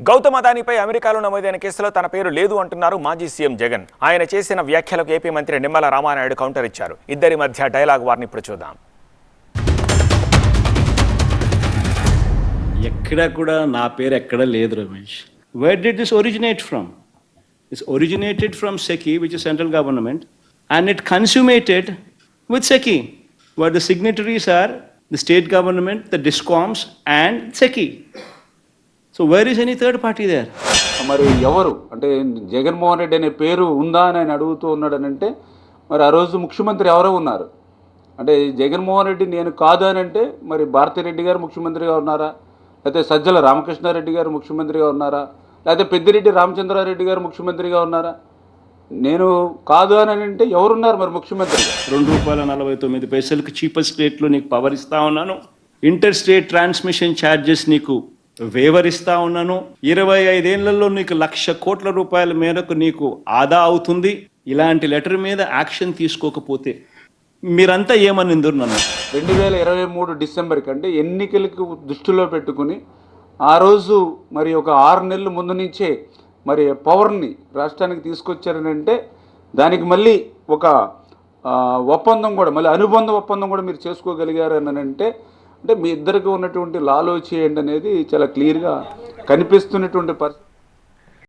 గౌతమ్ అదానీపై అమెరికాలో నమోదైన కేసులో తన పేరు లేదు అంటున్నారు మాజీ సీఎం జగన్. ఆయన చేసిన వ్యాఖ్యలకు ఏపీ మంత్రి నిమ్మల రామానాయుడు కౌంటర్ ఇచ్చారు. ఇద్దరి మధ్య డైలాగ్ వారిని ఇప్పుడు చూద్దాం. ఎక్కడ కూడా నా పేరు ఎక్కడ లేదు Ramesh. Where did this originate from? This originated from SECI, which is central government, and it consummated with SECI, where the signatories are the state government, the DISCOMs, and SECI. So where is any third party there? మరి ఎవరు అంటే జగన్మోహన్ రెడ్డి అనే పేరు ఉందా అని ఆయన అడుగుతూ ఉన్నాడనంటే మరి ఆ రోజు ముఖ్యమంత్రి ఎవరో ఉన్నారు. అంటే జగన్మోహన్ రెడ్డి నేను కాదు అని అంటే మరి భారతిరెడ్డి గారు ముఖ్యమంత్రిగా ఉన్నారా, లేకపోతే సజ్జల రామకృష్ణారెడ్డి గారు ముఖ్యమంత్రిగా ఉన్నారా, లేకపోతే పెద్దిరెడ్డి రామచంద్రారెడ్డి గారు ముఖ్యమంత్రిగా ఉన్నారా? నేను కాదు అని అంటే ఎవరున్నారు మరి ముఖ్యమంత్రిగా? ₹2.49 చీపెస్ట్ రేట్లో నీకు పవర్ ఇస్తా ఉన్నాను. ఇంటర్ స్టేట్ ట్రాన్స్మిషన్ ఛార్జెస్ నీకు వేవర్ ఇస్తా ఉన్నాను. 25 ఏళ్లలో నీకు ₹1,00,000 కోట్ల మేరకు నీకు ఆదా అవుతుంది. ఇలాంటి లెటర్ మీద యాక్షన్ తీసుకోకపోతే మీరంతా ఏమని ఇందురు నన్ను? 2023 డిసెంబర్ కంటే ఎన్నికలకు దృష్టిలో పెట్టుకుని ఆ రోజు మరి ఒక 6 నెలల ముందు నుంచే మరి పవర్ని రాష్ట్రానికి తీసుకొచ్చారనంటే దానికి మళ్ళీ ఒక ఒప్పందం కూడా, మళ్ళీ అనుబంధ ఒప్పందం కూడా మీరు చేసుకోగలిగారని అంటే మీ ఇద్దరికి ఉన్నటువంటి లాలో చేయండి అనేది చాలా క్లియర్గా కనిపిస్తున్నటువంటి పరిస్థితి.